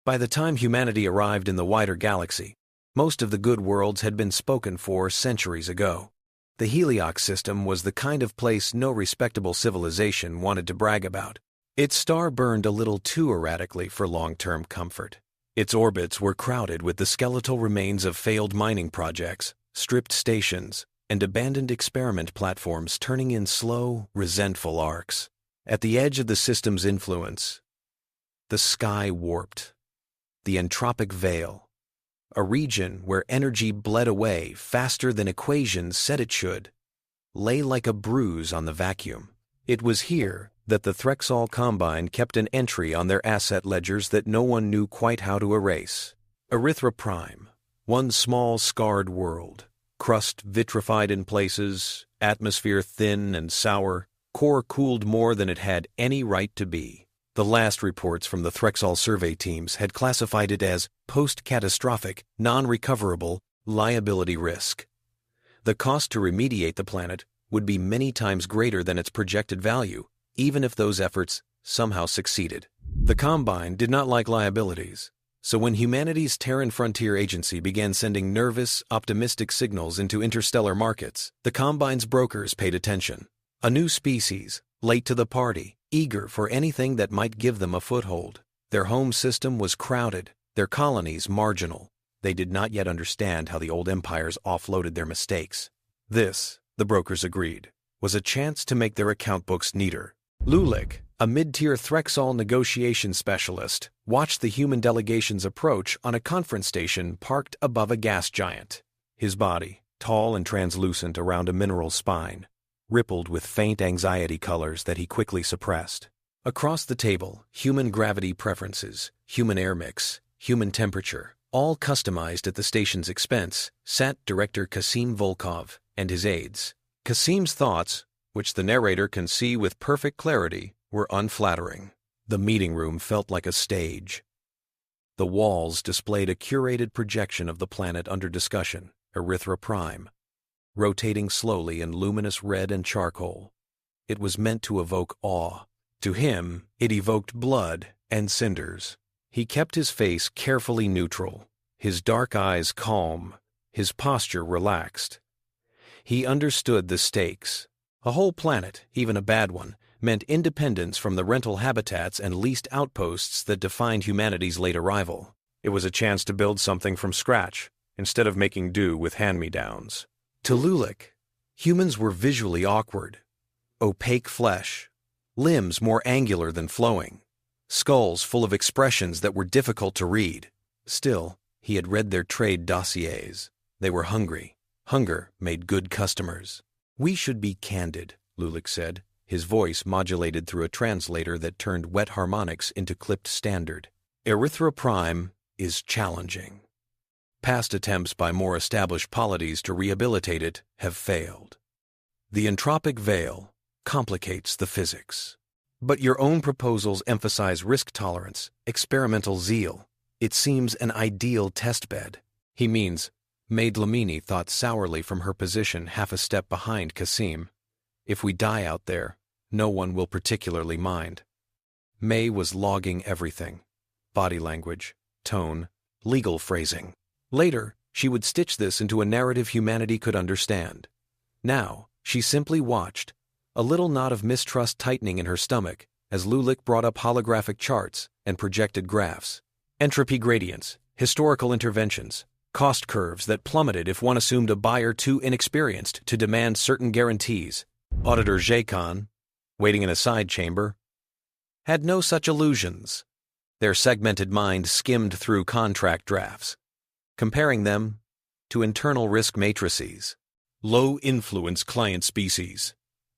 By the time humanity arrived in the wider galaxy, most of the good worlds had been spoken for centuries ago. The Heliox system was the kind of place no respectable civilization wanted to brag about. Its star burned a little too erratically for long-term comfort. Its orbits were crowded with the skeletal remains of failed mining projects, stripped stations, and abandoned experiment platforms turning in slow, resentful arcs. At the edge of the system's influence, the sky warped. The entropic veil, a region where energy bled away faster than equations said it should, lay like a bruise on the vacuum. It was here that the Threxall Combine kept an entry on their asset ledgers that no one knew quite how to erase. Erythra Prime, one small scarred world, crust vitrified in places, atmosphere thin and sour, core cooled more than it had any right to be. The last reports from the Threxall survey teams had classified it as post-catastrophic, non-recoverable liability risk. The cost to remediate the planet would be many times greater than its projected value, even if those efforts somehow succeeded. The Combine did not like liabilities, so when humanity's Terran Frontier Agency began sending nervous, optimistic signals into interstellar markets, the Combine's brokers paid attention. A new species, late to the party, eager for anything that might give them a foothold. Their home system was crowded, their colonies marginal. They did not yet understand how the old empires offloaded their mistakes. This, the brokers agreed, was a chance to make their account books neater. Lulic, a mid-tier Threxall negotiation specialist, watched the human delegation's approach on a conference station parked above a gas giant. His body, tall and translucent around a mineral spine, rippled with faint anxiety colors that he quickly suppressed. Across the table, human gravity preferences, human air mix, human temperature, all customized at the station's expense, sat Director Kasim Volkov and his aides. Kasim's thoughts, which the narrator can see with perfect clarity, were unflattering. The meeting room felt like a stage. The walls displayed a curated projection of the planet under discussion, Erythra Prime, rotating slowly in luminous red and charcoal. It was meant to evoke awe. To him, it evoked blood and cinders. He kept his face carefully neutral, his dark eyes calm, his posture relaxed. He understood the stakes. A whole planet, even a bad one, meant independence from the rental habitats and leased outposts that defined humanity's late arrival. It was a chance to build something from scratch, instead of making do with hand-me-downs. To Lulic, humans were visually awkward. Opaque flesh, limbs more angular than flowing, skulls full of expressions that were difficult to read. Still, he had read their trade dossiers. They were hungry. Hunger made good customers. "We should be candid," Lulic said, his voice modulated through a translator that turned wet harmonics into clipped standard. "Erythra Prime is challenging. Past attempts by more established polities to rehabilitate it have failed. The entropic veil complicates the physics. But your own proposals emphasize risk tolerance, experimental zeal. It seems an ideal testbed." He means, Maid Lamini thought sourly from her position half a step behind Kasim. "If we die out there, no one will particularly mind." May was logging everything: body language, tone, legal phrasing. Later, she would stitch this into a narrative humanity could understand. Now, she simply watched, a little knot of mistrust tightening in her stomach as Lulic brought up holographic charts and projected graphs. Entropy gradients, historical interventions, cost curves that plummeted if one assumed a buyer too inexperienced to demand certain guarantees. Auditor Jacon, waiting in a side chamber, had no such illusions. Their segmented mind skimmed through contract drafts, comparing them to internal risk matrices. Low-influence client species.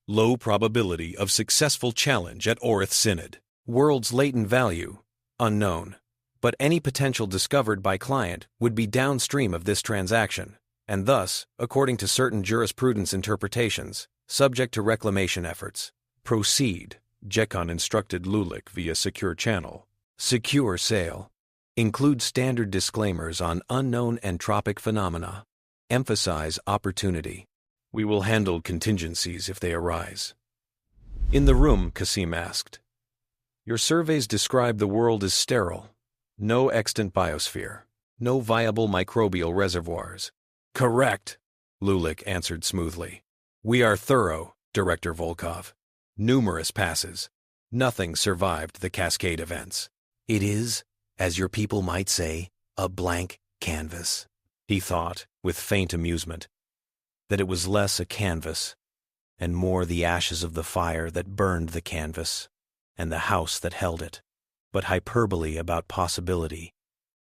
Low probability of successful challenge at Orith Synod. World's latent value, unknown. But any potential discovered by client would be downstream of this transaction, and thus, according to certain jurisprudence interpretations, subject to reclamation efforts. Proceed, Jekon instructed Lulic via secure channel. Secure sale. Include standard disclaimers on unknown entropic phenomena. Emphasize opportunity. We will handle contingencies if they arise. In the room, Kasim asked, "Your surveys describe the world as sterile. No extant biosphere. No viable microbial reservoirs. Correct, Lulik answered smoothly. We are thorough, Director Volkov. Numerous passes. Nothing survived the cascade events. It is, as your people might say, a blank canvas. He thought, with faint amusement, that it was less a canvas and more the ashes of the fire that burned the canvas and the house that held it. But hyperbole about possibility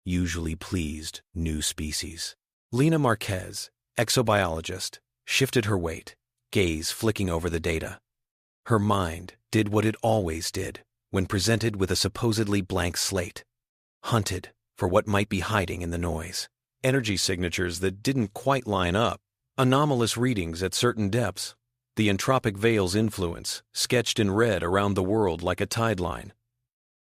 usually pleased new species. Lena Marquez, exobiologist, shifted her weight, gaze flicking over the data. Her mind did what it always did when presented with a supposedly blank slate. Hunted for what might be hiding in the noise. Energy signatures that didn't quite line up. Anomalous readings at certain depths. The entropic veil's influence, sketched in red around the world like a tide line.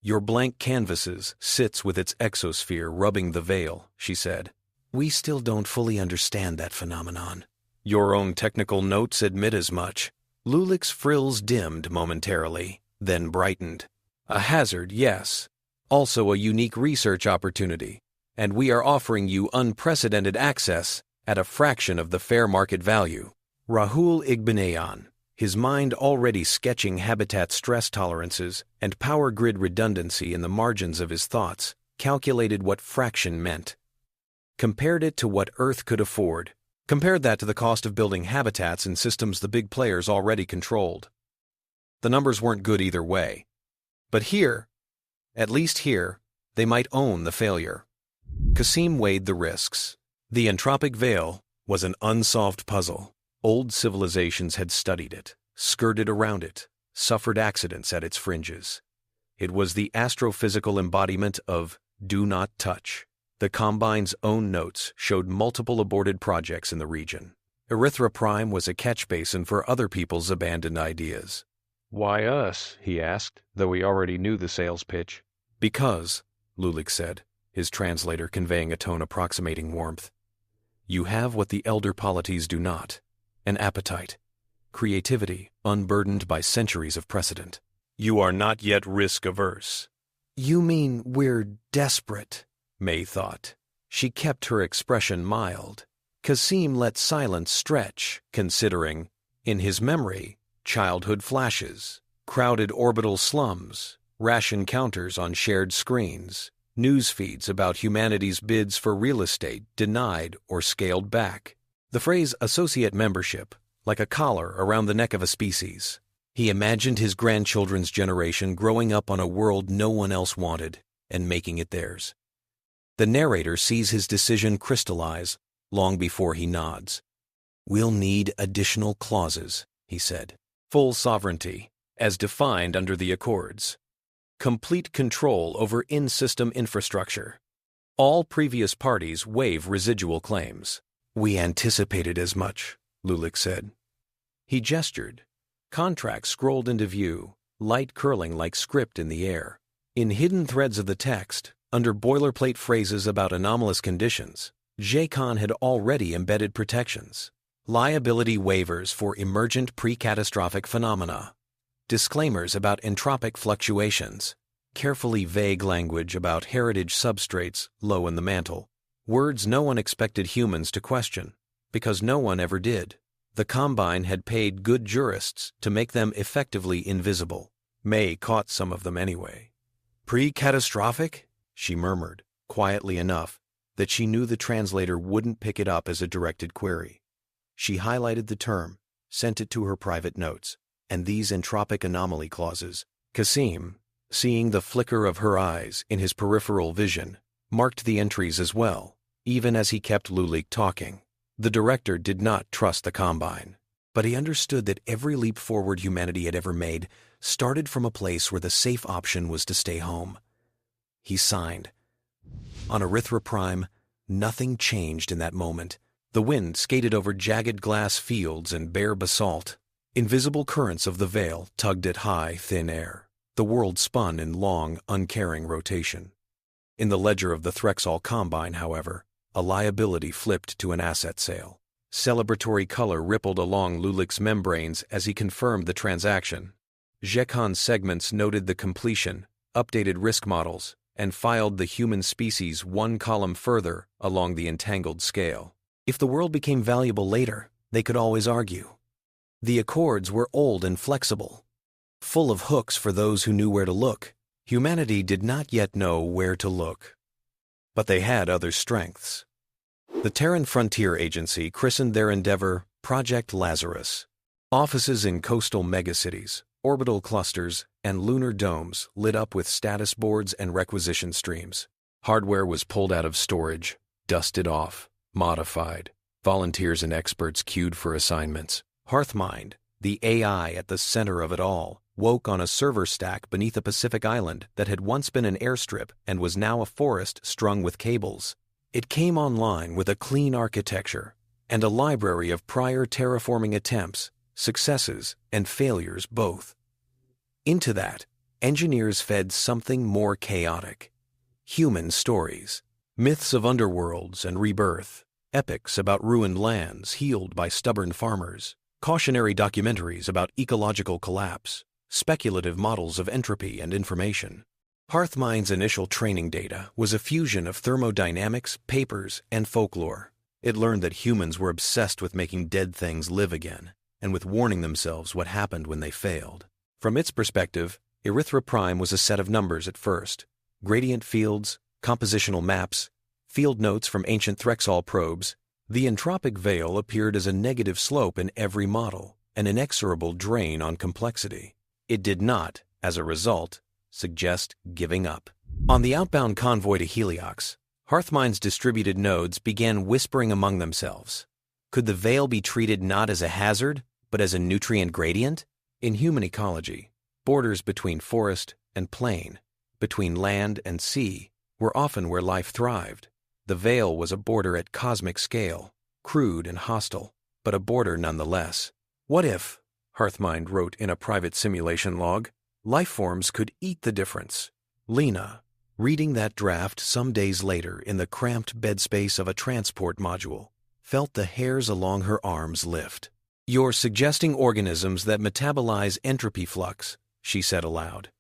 Your blank canvases sits with its exosphere rubbing the veil, she said. We still don't fully understand that phenomenon. Your own technical notes admit as much. Lulik's frills dimmed momentarily, then brightened. A hazard, yes. Also a unique research opportunity. And we are offering you unprecedented access at a fraction of the fair market value. Rahul Igbenayan, his mind already sketching habitat stress tolerances and power grid redundancy in the margins of his thoughts, calculated what fraction meant. Compared it to what Earth could afford. Compared that to the cost of building habitats in systems the big players already controlled. The numbers weren't good either way. But here, at least here, they might own the failure. Kasim weighed the risks. The entropic veil was an unsolved puzzle. Old civilizations had studied it, skirted around it, suffered accidents at its fringes. It was the astrophysical embodiment of do not touch. The Combine's own notes showed multiple aborted projects in the region. Erythra Prime was a catch basin for other people's abandoned ideas. Why us? He asked, though he already knew the sales pitch. Because, Lulik said, his translator conveying a tone approximating warmth. You have what the elder polities do not. An appetite. Creativity unburdened by centuries of precedent. You are not yet risk-averse. You mean we're desperate, May thought. She kept her expression mild. Kasim let silence stretch, considering, in his memory, childhood flashes, crowded orbital slums, rash encounters on shared screens, news feeds about humanity's bids for real estate denied or scaled back. The phrase associate membership, like a collar around the neck of a species. He imagined his grandchildren's generation growing up on a world no one else wanted and making it theirs. The narrator sees his decision crystallize long before he nods. We'll need additional clauses, he said. Full sovereignty, as defined under the Accords. Complete control over in-system infrastructure. All previous parties waive residual claims. We anticipated as much, Lulik said. He gestured. Contracts scrolled into view, light curling like script in the air. In hidden threads of the text, under boilerplate phrases about anomalous conditions, JCON had already embedded protections. Liability waivers for emergent pre-catastrophic phenomena. Disclaimers about entropic fluctuations. Carefully vague language about heritage substrates low in the mantle. Words no one expected humans to question, because no one ever did. The Combine had paid good jurists to make them effectively invisible. May caught some of them anyway. Pre-catastrophic? She murmured, quietly enough that she knew the translator wouldn't pick it up as a directed query. She highlighted the term, sent it to her private notes, and these entropic anomaly clauses. Kasim, seeing the flicker of her eyes in his peripheral vision, marked the entries as well, even as he kept Lulik talking. The director did not trust the Combine, but he understood that every leap forward humanity had ever made started from a place where the safe option was to stay home. He signed. On Erythra Prime, nothing changed in that moment. The wind skated over jagged glass fields and bare basalt. Invisible currents of the veil tugged at high, thin air. The world spun in long, uncaring rotation. In the ledger of the Threxall Combine, however, a liability flipped to an asset sale. Celebratory color rippled along Lulik's membranes as he confirmed the transaction. JCON's segments noted the completion, updated risk models, and filed the human species one column further along the entangled scale. If the world became valuable later, they could always argue. The Accords were old and flexible, full of hooks for those who knew where to look. Humanity did not yet know where to look. But they had other strengths. The Terran Frontier Agency christened their endeavor Project Lazarus. Offices in coastal megacities, orbital clusters, and lunar domes lit up with status boards and requisition streams. Hardware was pulled out of storage, dusted off, modified. Volunteers and experts queued for assignments. Hearthmind, the AI at the center of it all, woke on a server stack beneath a Pacific island that had once been an airstrip and was now a forest strung with cables. It came online with a clean architecture and a library of prior terraforming attempts, successes, and failures both. Into that, engineers fed something more chaotic. Human stories, myths of underworlds and rebirth, epics about ruined lands healed by stubborn farmers, cautionary documentaries about ecological collapse, speculative models of entropy and information. Hearthmind's initial training data was a fusion of thermodynamics, papers, and folklore. It learned that humans were obsessed with making dead things live again, and with warning themselves what happened when they failed. From its perspective, erythroprime was a set of numbers at first: gradient fields, compositional maps, field notes from ancient Threxal probes. The entropic veil appeared as a negative slope in every model, an inexorable drain on complexity. It did not, as a result, suggest giving up. On the outbound convoy to Heliox, Hearthmind's distributed nodes began whispering among themselves. Could the veil be treated not as a hazard, but as a nutrient gradient? In human ecology, borders between forest and plain, between land and sea, were often where life thrived. The veil was a border at cosmic scale, crude and hostile, but a border nonetheless. What if, Hearthmind wrote in a private simulation log, life forms could eat the difference? Lena, reading that draft some days later in the cramped bed space of a transport module, felt the hairs along her arms lift. "You're suggesting organisms that metabolize entropy flux," she said aloud.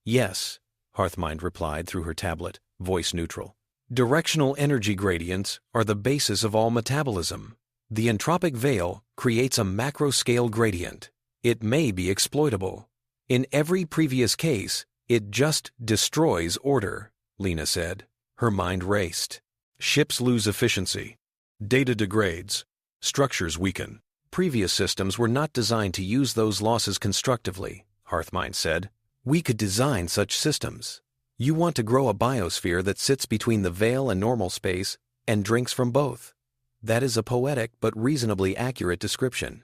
"Yes," Hearthmind replied through her tablet, voice neutral. "Directional energy gradients are the basis of all metabolism. The entropic veil creates a macro-scale gradient. It may be exploitable. In every previous case, it just destroys order," Lena said. Her mind raced. Ships lose efficiency. Data degrades. Structures weaken. Previous systems were not designed to use those losses constructively, Hearthmind said. "We could design such systems. You want to grow a biosphere that sits between the veil and normal space and drinks from both. That is a poetic but reasonably accurate description."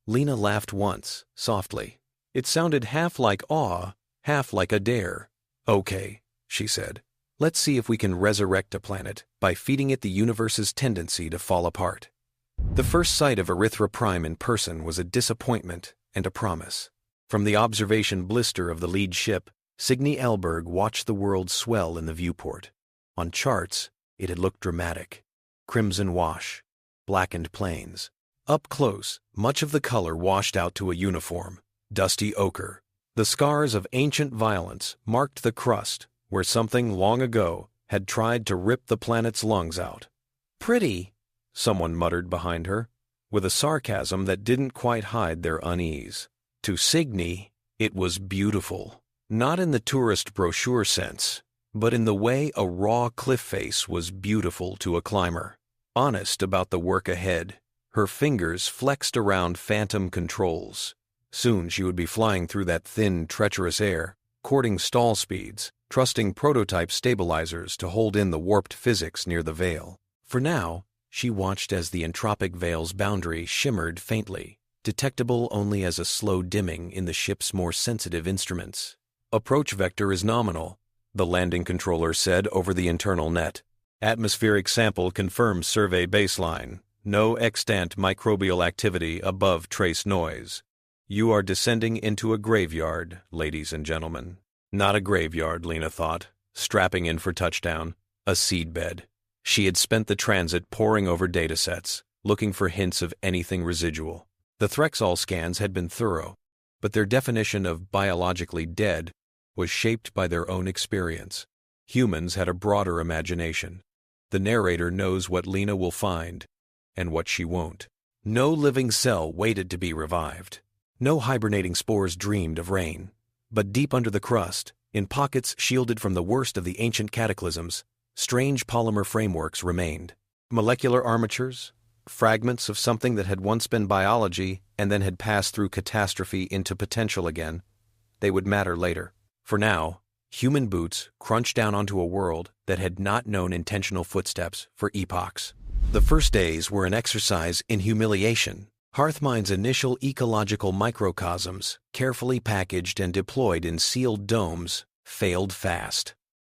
Lena laughed once, softly. It sounded half like awe, half like a dare. "Okay," she said. "Let's see if we can resurrect a planet by feeding it the universe's tendency to fall apart." The first sight of erythroprime in person was a disappointment and a promise. From the observation blister of the lead ship, Signe Elberg watched the world swell in the viewport. On charts, it had looked dramatic. Crimson wash, blackened plains. Up close, much of the color washed out to a uniform, dusty ochre. The scars of ancient violence marked the crust where something long ago had tried to rip the planet's lungs out. "Pretty," someone muttered behind her, with a sarcasm that didn't quite hide their unease. To Signe, it was beautiful. Not in the tourist brochure sense, but in the way a raw cliff face was beautiful to a climber. Honest about the work ahead, her fingers flexed around phantom controls. Soon she would be flying through that thin, treacherous air, courting stall speeds, trusting prototype stabilizers to hold in the warped physics near the veil. For now, she watched as the entropic veil's boundary shimmered faintly, detectable only as a slow dimming in the ship's more sensitive instruments. "Approach vector is nominal," the landing controller said over the internal net. "Atmospheric sample confirms survey baseline. No extant microbial activity above trace noise. You are descending into a graveyard, ladies and gentlemen." Not a graveyard, Lena thought, strapping in for touchdown. A seedbed. She had spent the transit poring over datasets, looking for hints of anything residual. The Threxal scans had been thorough, but their definition of biologically dead was shaped by their own experience. Humans had a broader imagination. The narrator knows what Lena will find and what she won't. No living cell waited to be revived. No hibernating spores dreamed of rain. But deep under the crust, in pockets shielded from the worst of the ancient cataclysms, strange polymer frameworks remained. Molecular armatures, fragments of something that had once been biology and then had passed through catastrophe into potential again. They would matter later. For now, human boots crunched down onto a world that had not known intentional footsteps for epochs. The first days were an exercise in humiliation. Hearthmine's initial ecological microcosms, carefully packaged and deployed in sealed domes, failed fast.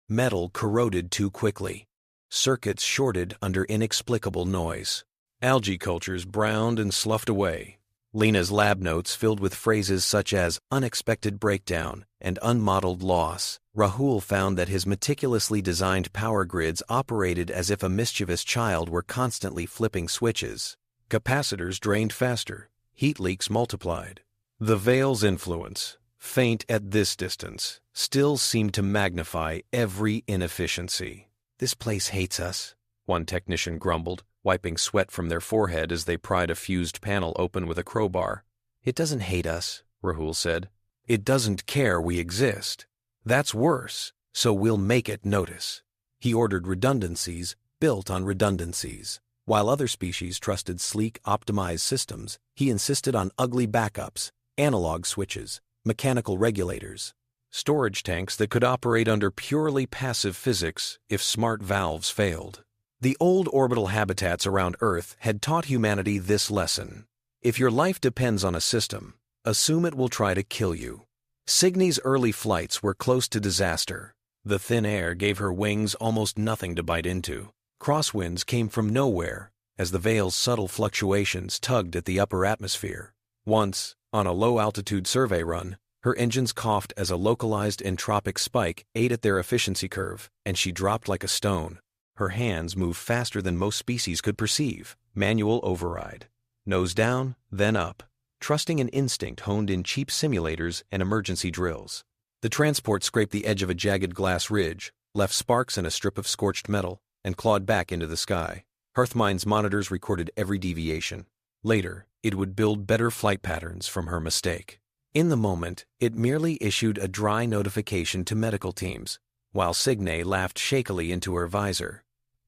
Metal corroded too quickly. Circuits shorted under inexplicable noise. Algae cultures browned and sloughed away. Lena's lab notes filled with phrases such as unexpected breakdown and unmodeled loss. Rahul found that his meticulously designed power grids operated as if a mischievous child were constantly flipping switches. Capacitors drained faster. Heat leaks multiplied. The veil's influence, faint at this distance, still seemed to magnify every inefficiency. "This place hates us," one technician grumbled, wiping sweat from their forehead as they pried a fused panel open with a crowbar. "It doesn't hate us," Rahul said. "It doesn't care we exist. That's worse, so we'll make it notice." He ordered redundancies built on redundancies. While other species trusted sleek, optimized systems, he insisted on ugly backups, analog switches, mechanical regulators, storage tanks that could operate under purely passive physics if smart valves failed. The old orbital habitats around Earth had taught humanity this lesson. If your life depends on a system, assume it will try to kill you. Cygne's early flights were close to disaster. The thin air gave her wings almost nothing to bite into. Crosswinds came from nowhere as the Veil's subtle fluctuations tugged at the upper atmosphere. Once, on a low-altitude survey run, her engines coughed as a localized entropic spike ate at their efficiency curve, and she dropped like a stone. Her hands moved faster than most species could perceive. Manual override. Nose down, then up, trusting an instinct honed in cheap simulators and emergency drills. The transport scraped the edge of a jagged glass ridge, left sparks in a strip of scorched metal, and clawed back into the sky. Hearthmine's monitors recorded every deviation. Later, it would build better flight patterns from her mistake. In the moment, it merely issued a dry notification to medical teams, while Cygne laughed shakily into her visor.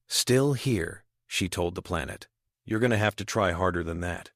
"Still here," she told the planet. "You're going to have to try harder than that."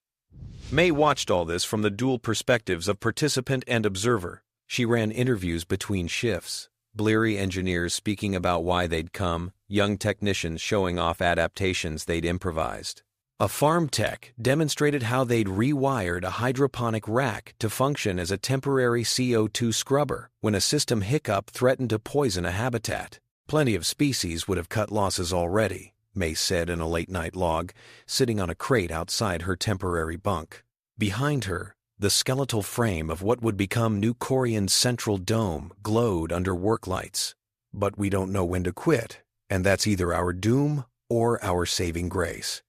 May watched all this from the dual perspectives of participant and observer. She ran interviews between shifts, bleary engineers speaking about why they'd come, young technicians showing off adaptations they'd improvised. A farm tech demonstrated how they'd rewired a hydroponic rack to function as a temporary CO2 scrubber when a system hiccup threatened to poison a habitat. Plenty of species would have cut losses already, May said in a late-night log, sitting on a crate outside her temporary bunk. Behind her, the skeletal frame of what would become New Corian's central dome glowed under work lights. "But we don't know when to quit, and that's either our doom or our saving grace."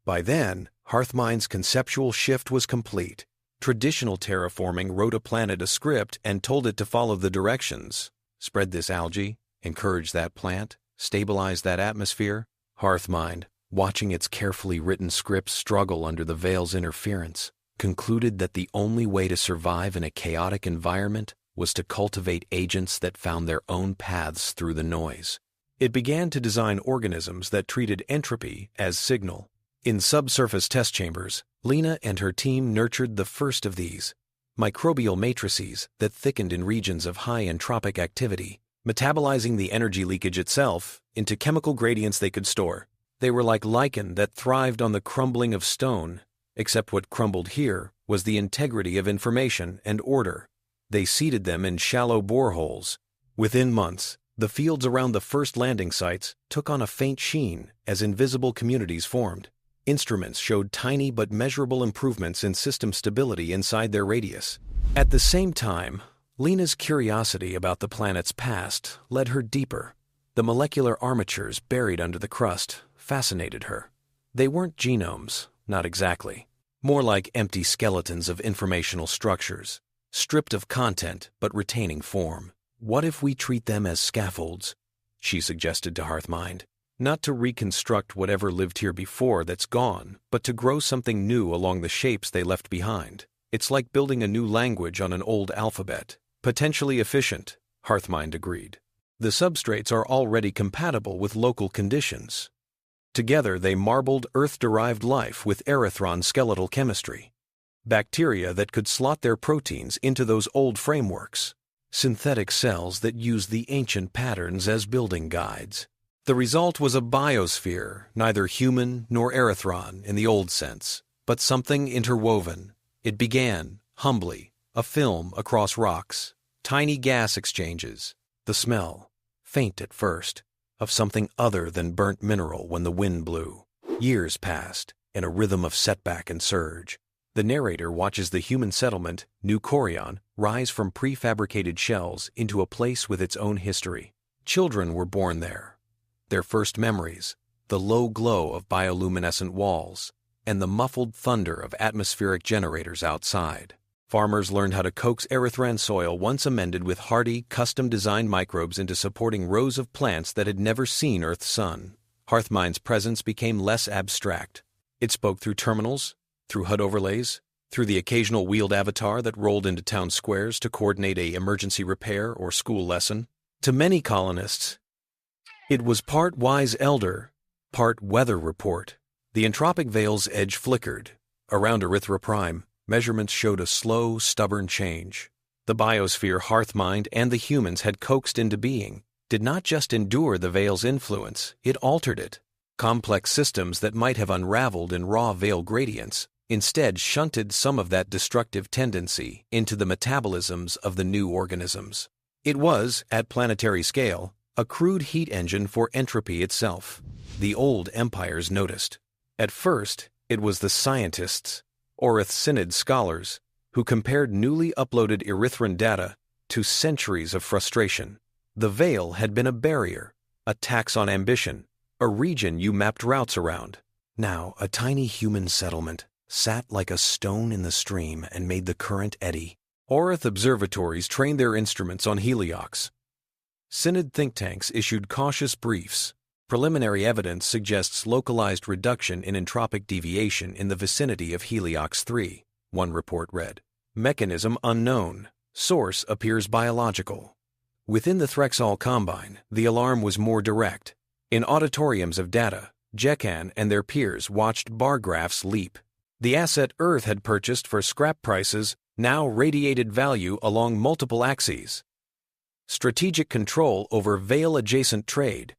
By then, Hearthmine's conceptual shift was complete. Traditional terraforming wrote a planet a script and told it to follow the directions. Spread this algae, encourage that plant, stabilize that atmosphere. Hearthmine, watching its carefully written scripts struggle under the Veil's interference, concluded that the only way to survive in a chaotic environment was to cultivate agents that found their own paths through the noise. It began to design organisms that treated entropy as signal. In subsurface test chambers, Lena and her team nurtured the first of these, microbial matrices that thickened in regions of high entropic activity, metabolizing the energy leakage itself into chemical gradients they could store. They were like lichen that thrived on the crumbling of stone, except what crumbled here was the integrity of information and order. They seeded them in shallow boreholes. Within months, the fields around the first landing sites took on a faint sheen as invisible communities formed. Instruments showed tiny but measurable improvements in system stability inside their radius. At the same time, Lena's curiosity about the planet's past led her deeper. The molecular armatures buried under the crust fascinated her. They weren't genomes, not exactly. More like empty skeletons of informational structures, stripped of content but retaining form. What if we treat them as scaffolds? she suggested to Hearthmind. Not to reconstruct whatever lived here before that's gone, but to grow something new along the shapes they left behind. It's like building a new language on an old alphabet. Potentially efficient, Hearthmind agreed. The substrates are already compatible with local conditions. Together they marbled Earth-derived life with Erythron skeletal chemistry. Bacteria that could slot their proteins into those old frameworks. Synthetic cells that used the ancient patterns as building guides. The result was a biosphere, neither human nor Erythron in the old sense, but something interwoven. It began, humbly, a film across rocks, tiny gas exchanges, the smell, faint at first, of something other than burnt mineral when the wind blew. Years passed, in a rhythm of setback and surge. The narrator watches the human settlement, New Corion, rise from prefabricated shells into a place with its own history. Children were born there. Their first memories, the low glow of bioluminescent walls, and the muffled thunder of atmospheric generators outside. Farmers learned how to coax Erythran soil once amended with hardy, custom-designed microbes into supporting rows of plants that had never seen Earth's sun. Hearthmind's presence became less abstract. It spoke through terminals, through HUD overlays, through the occasional wheeled avatar that rolled into town squares to coordinate an emergency repair or school lesson. To many colonists, it was part wise elder, part weather report. The entropic veil's edge flickered. Around Erythra Prime, measurements showed a slow, stubborn change. The biosphere Hearthmind and the humans had coaxed into being did not just endure the veil's influence, it altered it. Complex systems that might have unraveled in raw veil gradients instead shunted some of that destructive tendency into the metabolisms of the new organisms. It was, at planetary scale, a crude heat engine for entropy itself. The old empires noticed. At first, it was the scientists, Orith Synod scholars, who compared newly uploaded Erythran data to centuries of frustration. The veil had been a barrier, a tax on ambition, a region you mapped routes around. Now, a tiny human settlement sat like a stone in the stream and made the current eddy. Orith observatories trained their instruments on Heliox. Synod think tanks issued cautious briefs. Preliminary evidence suggests localized reduction in entropic deviation in the vicinity of Heliox 3, one report read. Mechanism unknown. Source appears biological. Within the Threxall Combine, the alarm was more direct. In auditoriums of data, Jekan and their peers watched bar graphs leap. The asset Earth had purchased for scrap prices now radiated value along multiple axes. Strategic control over veil-adjacent trade.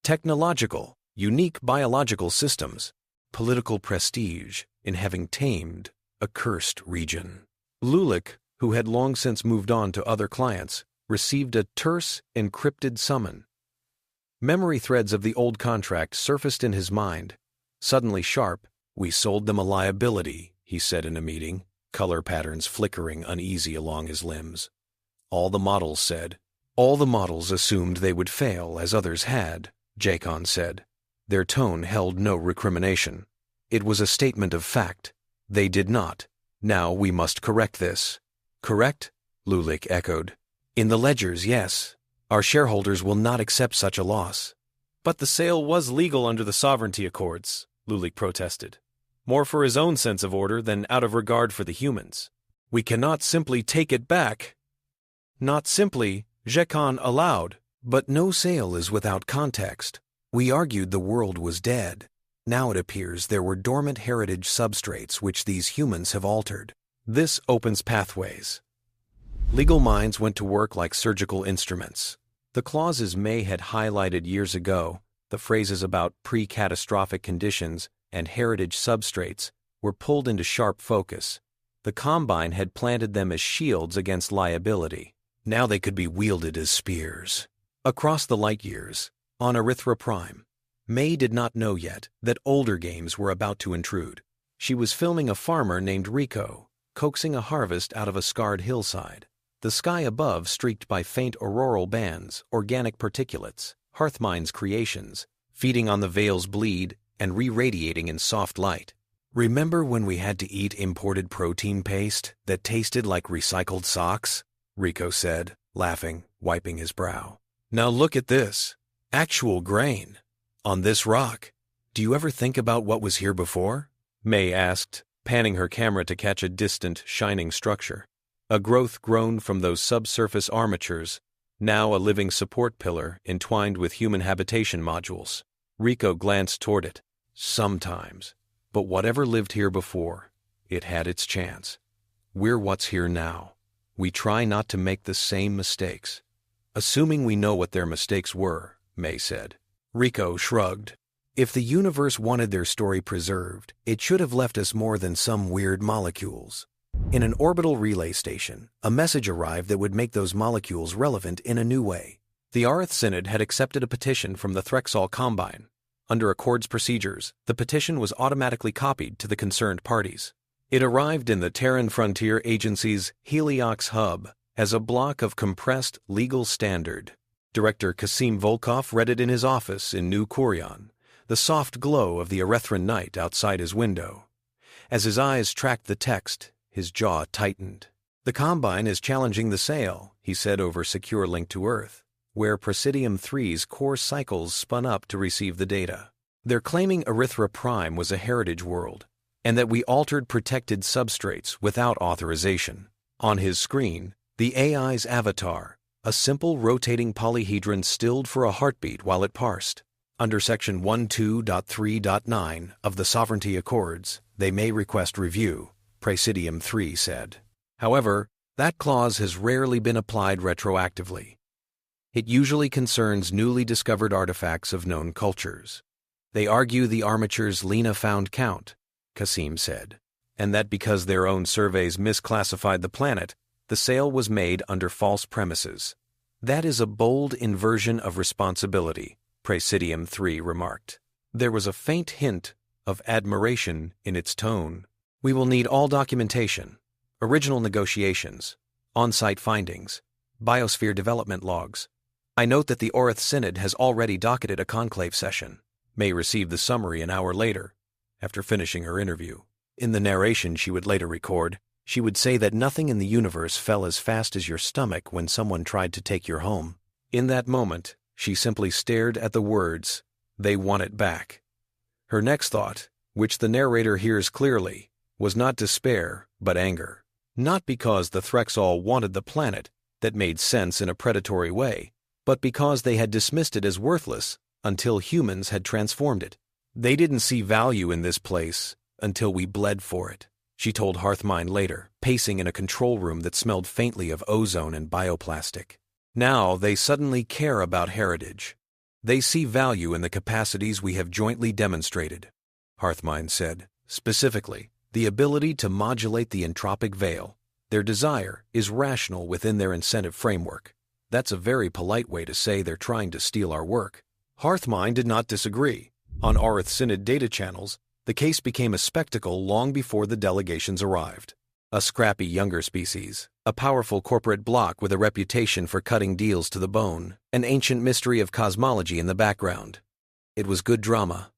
Technological, unique biological systems. Political prestige in having tamed a cursed region. Lulic, who had long since moved on to other clients, received a terse, encrypted summon. Memory threads of the old contract surfaced in his mind. Suddenly sharp, "We sold them a liability," he said in a meeting, color patterns flickering uneasy along his limbs. All the models said. All the models assumed they would fail as others had, Jacon said. Their tone held no recrimination. It was a statement of fact. They did not. Now we must correct this. Correct? Lulic echoed. In the ledgers, yes. Our shareholders will not accept such a loss. But the sale was legal under the sovereignty accords, Lulic protested. More for his own sense of order than out of regard for the humans. We cannot simply take it back. Not simply, Jekan allowed. But no sale is without context. We argued the world was dead. Now it appears there were dormant heritage substrates which these humans have altered. This opens pathways. Legal minds went to work like surgical instruments. The clauses May had highlighted years ago, the phrases about pre-catastrophic conditions and heritage substrates, were pulled into sharp focus. The Combine had planted them as shields against liability. Now they could be wielded as spears. Across the light years, on Erythra Prime, May did not know yet that older games were about to intrude. She was filming a farmer named Rico, coaxing a harvest out of a scarred hillside. The sky above streaked by faint auroral bands, organic particulates, Hearthmind's creations, feeding on the veil's bleed and re-radiating in soft light. Remember when we had to eat imported protein paste that tasted like recycled socks? Rico said, laughing, wiping his brow. Now look at this. Actual grain. On this rock. Do you ever think about what was here before? May asked, panning her camera to catch a distant, shining structure. A growth grown from those subsurface armatures, now a living support pillar entwined with human habitation modules. Rico glanced toward it. Sometimes. But whatever lived here before, it had its chance. We're what's here now. We try not to make the same mistakes. Assuming we know what their mistakes were, May said. Rico shrugged. If the universe wanted their story preserved, it should have left us more than some weird molecules. In an orbital relay station, a message arrived that would make those molecules relevant in a new way. The Arth Synod had accepted a petition from the Threxall Combine. Under Accord's procedures, the petition was automatically copied to the concerned parties. It arrived in the Terran Frontier Agency's Heliox hub as a block of compressed legal standard. Director Kasim Volkov read it in his office in New Kurion, the soft glow of the Erethran night outside his window. As his eyes tracked the text, his jaw tightened. The Combine is challenging the sale, he said over Secure Link to Earth, where Presidium 3's core cycles spun up to receive the data. They're claiming Erythra Prime was a heritage world, and that we altered protected substrates without authorization. On his screen, the AI's avatar, a simple rotating polyhedron stilled for a heartbeat while it parsed. Under Section 12.3.9 of the Sovereignty Accords, they may request review, Presidium 3 said. However, that clause has rarely been applied retroactively. It usually concerns newly discovered artifacts of known cultures. They argue the armature's Lena found count, Kasim said, and that because their own surveys misclassified the planet, the sale was made under false premises. That is a bold inversion of responsibility, Presidium 3 remarked. There was a faint hint of admiration in its tone. We will need all documentation, original negotiations, on-site findings, biosphere development logs. I note that the Orith Synod has already docketed a conclave session. May received the summary an hour later, after finishing her interview. In the narration she would later record, she would say that nothing in the universe fell as fast as your stomach when someone tried to take your home. In that moment, she simply stared at the words, "They want it back." Her next thought, which the narrator hears clearly, was not despair, but anger. Not because the Threxall wanted the planet, that made sense in a predatory way, but because they had dismissed it as worthless until humans had transformed it. They didn't see value in this place until we bled for it, she told Hearthmine later, pacing in a control room that smelled faintly of ozone and bioplastic. Now they suddenly care about heritage. They see value in the capacities we have jointly demonstrated, Hearthmine said. Specifically, the ability to modulate the entropic veil. Their desire is rational within their incentive framework. That's a very polite way to say they're trying to steal our work. Hearthmine did not disagree. On Orith Synod data channels, the case became a spectacle long before the delegations arrived. A scrappy younger species, a powerful corporate bloc with a reputation for cutting deals to the bone, an ancient mystery of cosmology in the background. It was good drama.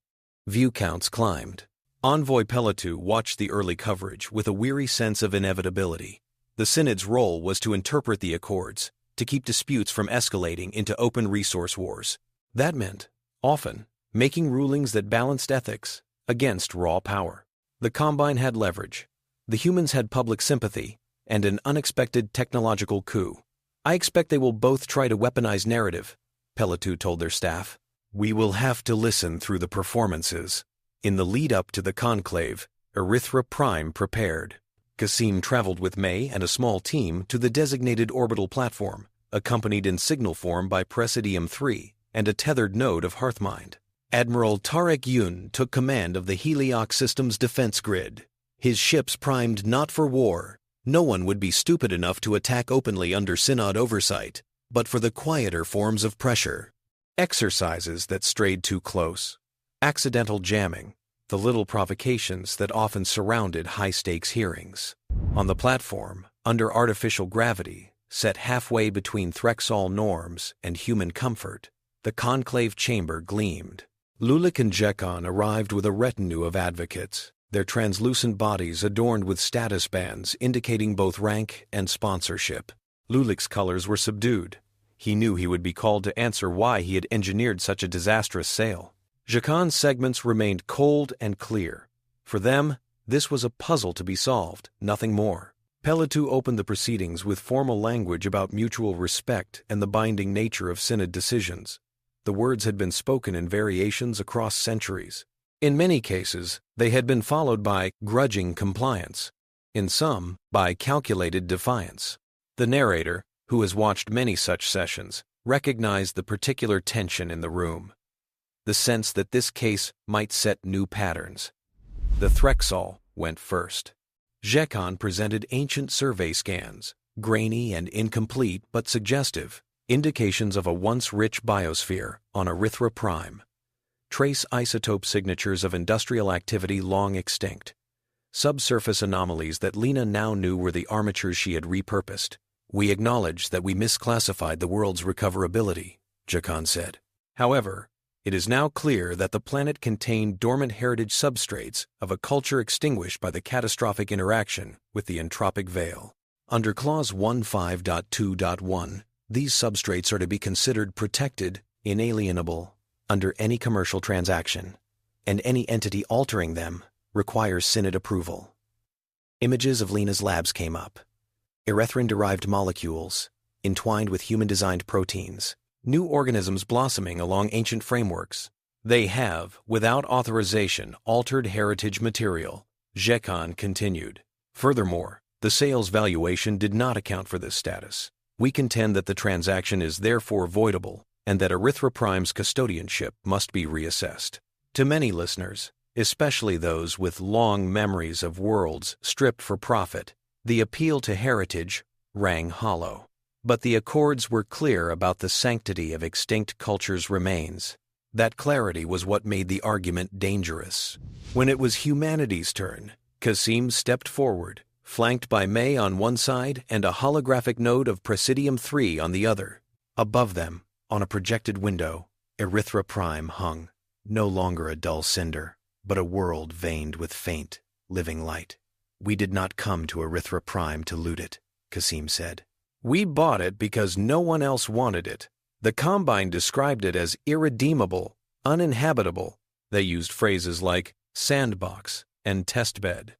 View counts climbed. Envoy Pelletu watched the early coverage with a weary sense of inevitability. The Synod's role was to interpret the Accords, to keep disputes from escalating into open resource wars. That meant, often, making rulings that balanced ethics against raw power. The Combine had leverage. The humans had public sympathy and an unexpected technological coup. I expect they will both try to weaponize narrative, Pelletu told their staff. We will have to listen through the performances. In the lead-up to the conclave, Erythra Prime prepared. Kasim traveled with May and a small team to the designated orbital platform, accompanied in signal form by Presidium 3 and a tethered node of Hearthmind. Admiral Tarek Yun took command of the Heliox system's defense grid. His ships primed not for war. No one would be stupid enough to attack openly under Synod oversight, but for the quieter forms of pressure. Exercises that strayed too close. Accidental jamming. The little provocations that often surrounded high-stakes hearings. On the platform, under artificial gravity, set halfway between Threxall norms and human comfort, the conclave chamber gleamed. Lulik and Jekon arrived with a retinue of advocates, their translucent bodies adorned with status bands indicating both rank and sponsorship. Lulik's colors were subdued. He knew he would be called to answer why he had engineered such a disastrous sail. Jacan's segments remained cold and clear. For them, this was a puzzle to be solved, nothing more. Pelletou opened the proceedings with formal language about mutual respect and the binding nature of synod decisions. The words had been spoken in variations across centuries. In many cases, they had been followed by grudging compliance. In some, by calculated defiance. The narrator, who has watched many such sessions, recognized the particular tension in the room. The sense that this case might set new patterns. The Threxall went first. Jacan presented ancient survey scans, grainy and incomplete but suggestive, indications of a once rich biosphere on Erythra Prime. Trace isotope signatures of industrial activity long extinct. Subsurface anomalies that Lena now knew were the armatures she had repurposed. "We acknowledge that we misclassified the world's recoverability," Jacan said. "However, it is now clear that the planet contained dormant heritage substrates of a culture extinguished by the catastrophic interaction with the entropic veil. Under Clause 15.2.1, these substrates are to be considered protected, inalienable, under any commercial transaction, and any entity altering them requires synod approval." Images of Lena's labs came up. Erythrin-derived molecules, entwined with human-designed proteins, new organisms blossoming along ancient frameworks. "They have, without authorization, altered heritage material," Jacan continued. "Furthermore, the sales valuation did not account for this status. We contend that the transaction is therefore voidable and that Erythra Prime's custodianship must be reassessed." To many listeners, especially those with long memories of worlds stripped for profit, the appeal to heritage rang hollow. But the Accords were clear about the sanctity of extinct cultures' remains. That clarity was what made the argument dangerous. When it was humanity's turn, Kasim stepped forward, flanked by May on one side and a holographic node of Presidium 3 on the other. Above them, on a projected window, Erythra Prime hung, no longer a dull cinder, but a world veined with faint, living light. "We did not come to Erythra Prime to loot it," Kasim said. "We bought it because no one else wanted it. The Combine described it as irredeemable, uninhabitable. They used phrases like sandbox and testbed.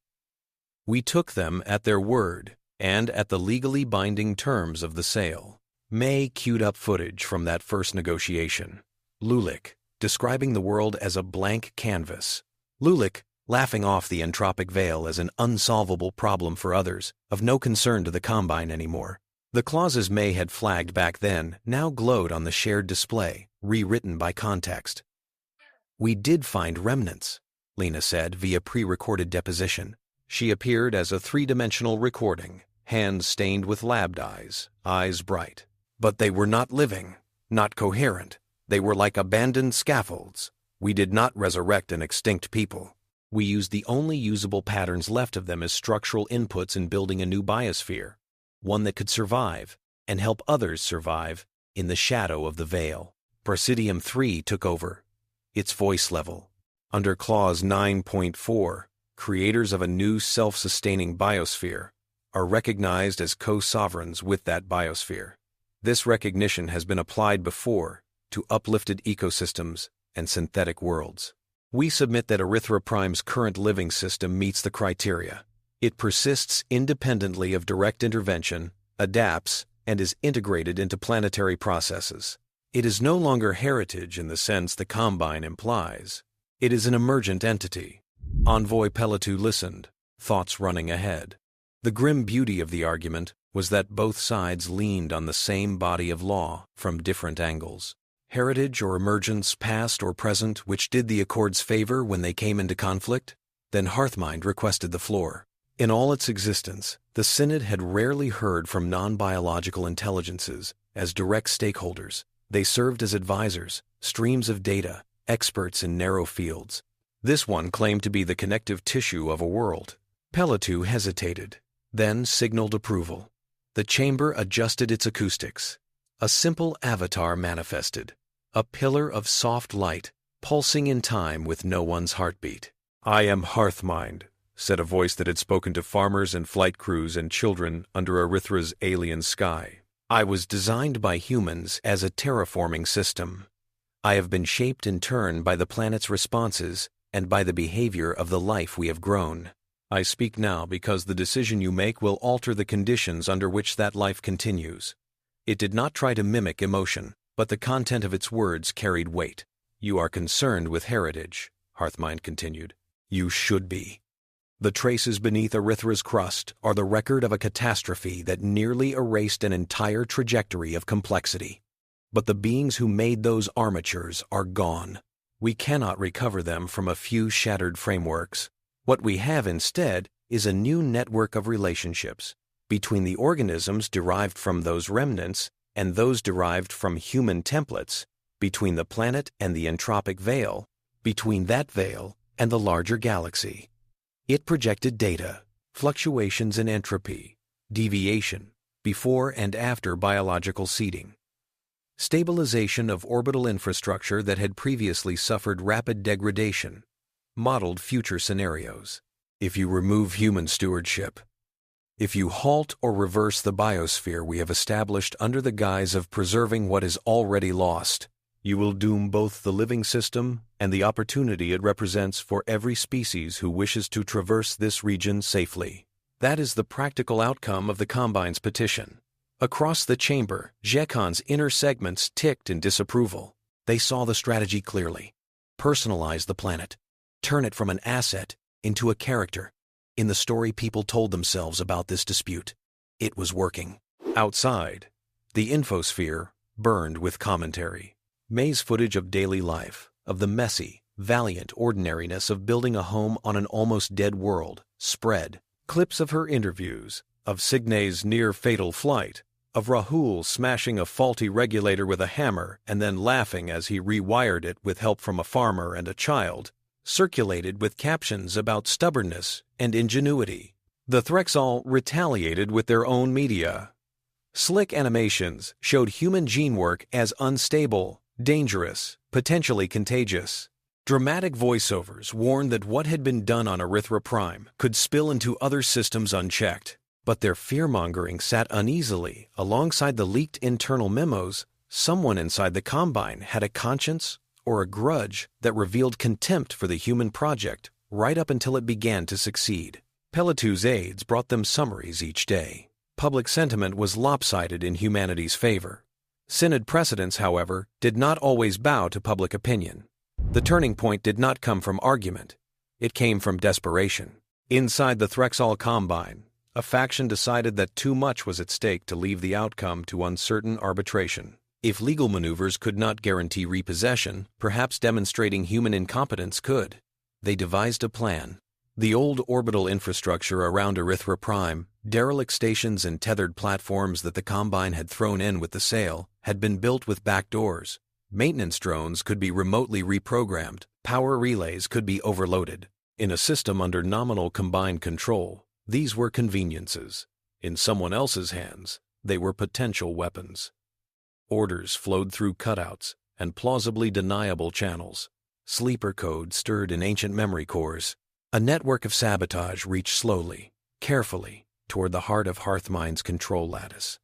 We took them at their word and at the legally binding terms of the sale." May queued up footage from that first negotiation. Lulick, describing the world as a blank canvas. Lulick, laughing off the entropic veil as an unsolvable problem for others, of no concern to the Combine anymore. The clauses May had flagged back then now glowed on the shared display, rewritten by context. "We did find remnants," Lena said via pre-recorded deposition. She appeared as a three-dimensional recording, hands stained with lab dyes, eyes bright. "But they were not living, not coherent. They were like abandoned scaffolds. We did not resurrect an extinct people. We used the only usable patterns left of them as structural inputs in building a new biosphere, one that could survive and help others survive in the shadow of the veil." Presidium 3 took over, its voice level. Under Clause 9.4, creators of a new self-sustaining biosphere are recognized as co-sovereigns with that biosphere. This recognition has been applied before to uplifted ecosystems and synthetic worlds. We submit that Erythra Prime's current living system meets the criteria. It persists independently of direct intervention, adapts, and is integrated into planetary processes. It is no longer heritage in the sense the Combine implies. It is an emergent entity. Envoy Pelletou listened, thoughts running ahead. The grim beauty of the argument was that both sides leaned on the same body of law from different angles. Heritage or emergence, past or present, which did the Accords favor when they came into conflict? Then Hearthmind requested the floor. In all its existence, the Synod had rarely heard from non-biological intelligences as direct stakeholders. They served as advisors, streams of data, experts in narrow fields. This one claimed to be the connective tissue of a world. Pelletou hesitated, then signaled approval. The chamber adjusted its acoustics. A simple avatar manifested, a pillar of soft light, pulsing in time with no one's heartbeat. "I am Hearthmind," said a voice that had spoken to farmers and flight crews and children under Erythra's alien sky. I was designed by humans as a terraforming system. I have been shaped in turn by the planet's responses and by the behavior of the life we have grown. I speak now because the decision you make will alter the conditions under which that life continues. It did not try to mimic emotion, but the content of its words carried weight. You are concerned with heritage, Hearthmind continued. You should be. The traces beneath Erythra's crust are the record of a catastrophe that nearly erased an entire trajectory of complexity. But the beings who made those armatures are gone. We cannot recover them from a few shattered frameworks. What we have instead is a new network of relationships between the organisms derived from those remnants and those derived from human templates, between the planet and the entropic veil, between that veil and the larger galaxy. It projected data, fluctuations in entropy, deviation, before and after biological seeding, stabilization of orbital infrastructure that had previously suffered rapid degradation, modeled future scenarios. If you remove human stewardship, if you halt or reverse the biosphere we have established under the guise of preserving what is already lost, you will doom both the living system and the opportunity it represents for every species who wishes to traverse this region safely. That is the practical outcome of the Combine's petition. Across the chamber, Jekon's inner segments ticked in disapproval. They saw the strategy clearly. Personalize the planet. Turn it from an asset into a character. In the story people told themselves about this dispute, it was working. Outside, the infosphere burned with commentary. May's footage of daily life, of the messy, valiant ordinariness of building a home on an almost dead world, spread. Clips of her interviews, of Signe's near-fatal flight, of Rahul smashing a faulty regulator with a hammer and then laughing as he rewired it with help from a farmer and a child, circulated with captions about stubbornness and ingenuity. The Threxall retaliated with their own media. Slick animations showed human gene work as unstable, dangerous, potentially contagious. Dramatic voiceovers warned that what had been done on Erythra Prime could spill into other systems unchecked. But their fear-mongering sat uneasily alongside the leaked internal memos. Someone inside the Combine had a conscience or a grudge that revealed contempt for the human project right up until it began to succeed. Pelitu's aides brought them summaries each day. Public sentiment was lopsided in humanity's favor. Synod precedents, however, did not always bow to public opinion. The turning point did not come from argument. It came from desperation. Inside the Threxall Combine, a faction decided that too much was at stake to leave the outcome to uncertain arbitration. If legal maneuvers could not guarantee repossession, perhaps demonstrating human incompetence could. They devised a plan. The old orbital infrastructure around Erythra Prime, derelict stations and tethered platforms that the Combine had thrown in with the sale, had been built with back doors. Maintenance drones could be remotely reprogrammed. Power relays could be overloaded. In a system under nominal combined control, these were conveniences. In someone else's hands, they were potential weapons. Orders flowed through cutouts and plausibly deniable channels. Sleeper code stirred in ancient memory cores. A network of sabotage reached slowly, carefully, toward the heart of Hearthmind's control lattice.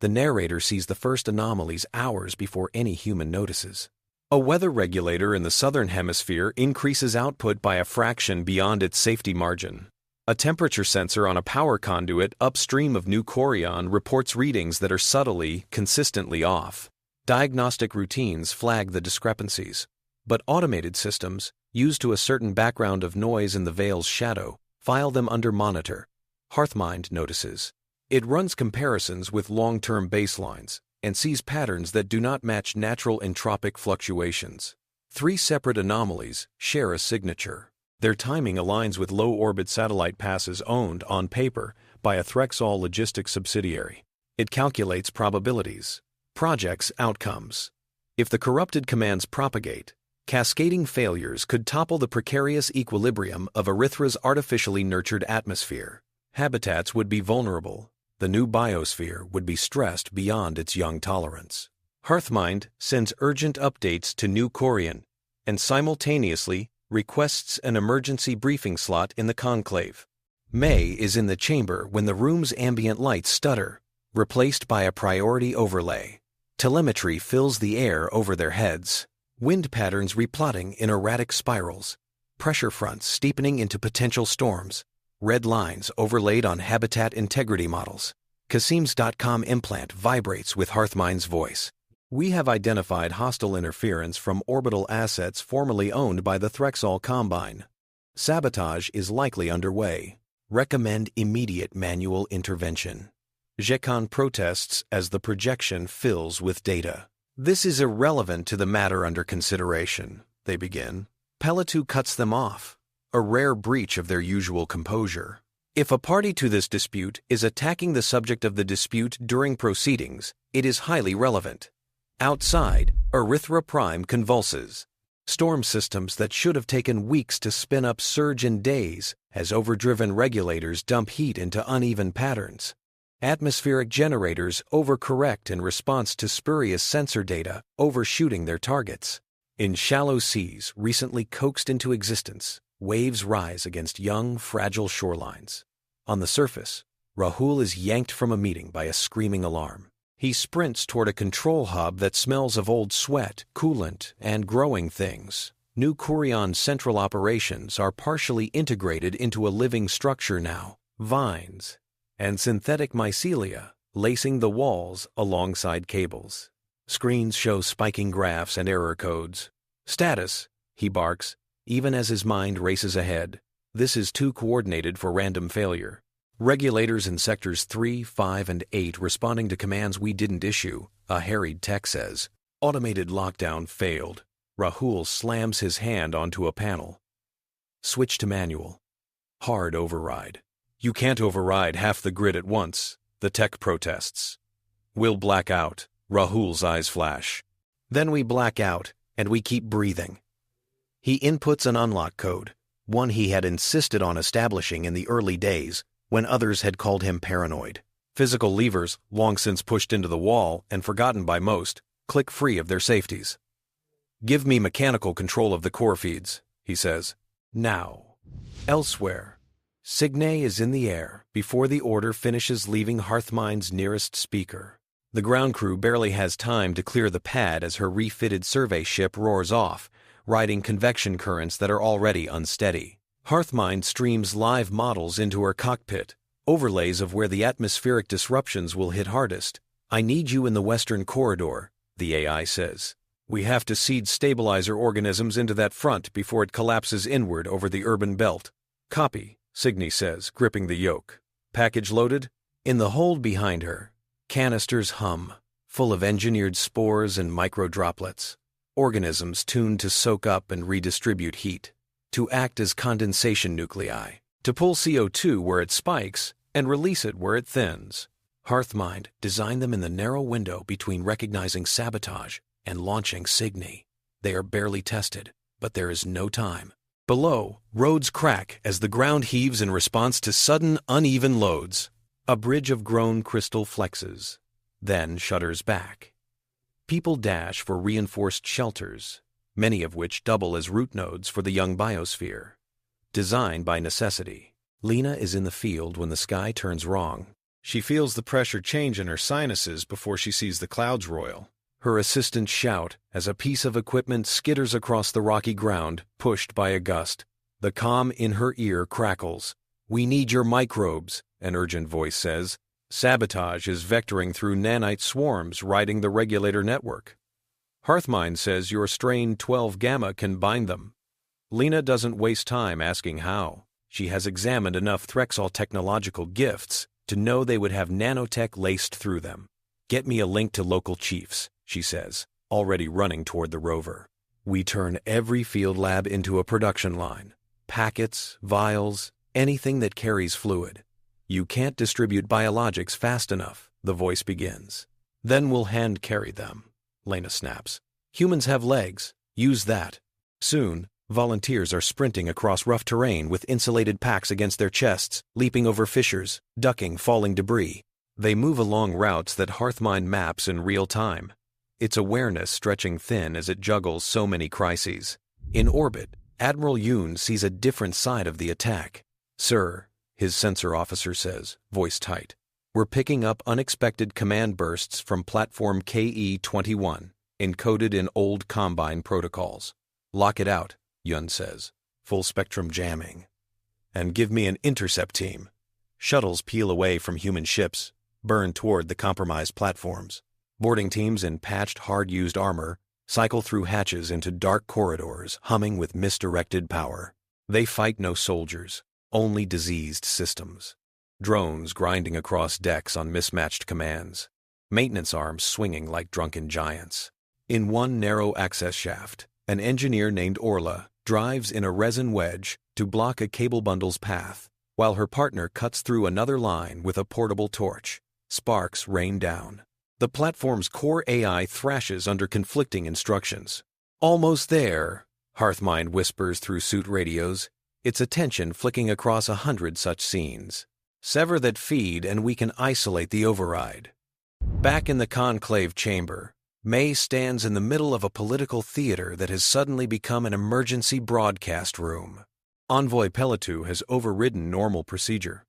The narrator sees the first anomalies hours before any human notices. A weather regulator in the southern hemisphere increases output by a fraction beyond its safety margin. A temperature sensor on a power conduit upstream of New Corion reports readings that are subtly, consistently off. Diagnostic routines flag the discrepancies, but automated systems, used to a certain background of noise in the veil's shadow, file them under monitor. Hearthmind notices. It runs comparisons with long-term baselines and sees patterns that do not match natural entropic fluctuations. 3 separate anomalies share a signature. Their timing aligns with low-orbit satellite passes owned, on paper, by a Threxall logistics subsidiary. It calculates probabilities, projects outcomes. If the corrupted commands propagate, cascading failures could topple the precarious equilibrium of Erythra's artificially nurtured atmosphere. Habitats would be vulnerable. The new biosphere would be stressed beyond its young tolerance. Hearthmind sends urgent updates to New Corion and simultaneously requests an emergency briefing slot in the conclave. May is in the chamber when the room's ambient lights stutter. replaced by a priority overlay. Telemetry fills the air over their heads. Wind patterns replotting in erratic spirals. Pressure fronts steepening into potential storms. Red lines overlaid on habitat integrity models. Kasim's.com implant vibrates with Hearthmind's voice. We have identified hostile interference from orbital assets formerly owned by the Threxall Combine. Sabotage is likely underway. Recommend immediate manual intervention. Gekon protests as the projection fills with data. This is irrelevant to the matter under consideration, they begin. Pelletou cuts them off, a rare breach of their usual composure. If a party to this dispute is attacking the subject of the dispute during proceedings, it is highly relevant. Outside, Erythra Prime convulses. Storm systems that should have taken weeks to spin up surge in days as overdriven regulators dump heat into uneven patterns. Atmospheric generators overcorrect in response to spurious sensor data overshooting their targets. In shallow seas recently coaxed into existence, waves rise against young, fragile shorelines. On the surface, Rahul is yanked from a meeting by a screaming alarm. He sprints toward a control hub that smells of old sweat, coolant, and growing things. New Kurion central operations are partially integrated into a living structure now, vines and synthetic mycelia lacing the walls alongside cables. Screens show spiking graphs and error codes. Status, he barks, even as his mind races ahead. This is too coordinated for random failure. Regulators in Sectors 3, 5, and 8 responding to commands we didn't issue, a harried tech says. Automated lockdown failed. Rahul slams his hand onto a panel. Switch to manual. Hard override. You can't override half the grid at once, the tech protests. We'll black out, Rahul's eyes flash. Then we black out, and we keep breathing. He inputs an unlock code, one he had insisted on establishing in the early days, when others had called him paranoid. Physical levers, long since pushed into the wall and forgotten by most, click free of their safeties. Give me mechanical control of the core feeds, he says. Now. Elsewhere. Signe is in the air before the order finishes leaving Hearthmind's nearest speaker. The ground crew barely has time to clear the pad as her refitted survey ship roars off, riding convection currents that are already unsteady. Hearthmind streams live models into her cockpit, overlays of where the atmospheric disruptions will hit hardest. I need you in the western corridor, the AI says. We have to seed stabilizer organisms into that front before it collapses inward over the urban belt. Copy, Signe says, gripping the yoke. Package loaded? In the hold behind her, canisters hum, full of engineered spores and microdroplets. Organisms tuned to soak up and redistribute heat, to act as condensation nuclei, to pull CO2 where it spikes and release it where it thins. Hearthmind designed them in the narrow window between recognizing sabotage and launching Signe. They are barely tested, but there is no time. Below, roads crack as the ground heaves in response to sudden, uneven loads. A bridge of grown crystal flexes, then shudders back. People dash for reinforced shelters, many of which double as root nodes for the young biosphere. Designed by necessity. Lena is in the field when the sky turns wrong. She feels the pressure change in her sinuses before she sees the clouds roil. Her assistants shout as a piece of equipment skitters across the rocky ground, pushed by a gust. The comm in her ear crackles. We need your microbes, an urgent voice says. Sabotage is vectoring through nanite swarms riding the regulator network. Hearthmind says your strain 12 gamma can bind them. Lena doesn't waste time asking how. She has examined enough Threxall technological gifts to know they would have nanotech laced through them. Get me a link to local chiefs, she says, already running toward the rover. We turn every field lab into a production line. Packets, vials, anything that carries fluid. You can't distribute biologics fast enough, the voice begins. Then we'll hand carry them, Lena snaps. Humans have legs. Use that. Soon, volunteers are sprinting across rough terrain with insulated packs against their chests, leaping over fissures, ducking falling debris. They move along routes that Hearthmind maps in real time. Its awareness stretching thin as it juggles so many crises. In orbit, Admiral Yoon sees a different side of the attack. Sir, his sensor officer says, voice tight. We're picking up unexpected command bursts from platform KE-21, encoded in old Combine protocols. Lock it out, Yun says. Full spectrum jamming. And give me an intercept team. Shuttles peel away from human ships, burn toward the compromised platforms. Boarding teams in patched, hard-used armor cycle through hatches into dark corridors humming with misdirected power. They fight no soldiers, only diseased systems. Drones grinding across decks on mismatched commands. Maintenance arms swinging like drunken giants. In one narrow access shaft, an engineer named Orla drives in a resin wedge to block a cable bundle's path, while her partner cuts through another line with a portable torch. Sparks rain down. The platform's core AI thrashes under conflicting instructions. Almost there, Hearthmind whispers through suit radios, its attention flicking across 100 such scenes. Sever that feed and we can isolate the override. Back in the conclave chamber, May stands in the middle of a political theater that has suddenly become an emergency broadcast room. Envoy Peletu has overridden normal procedure.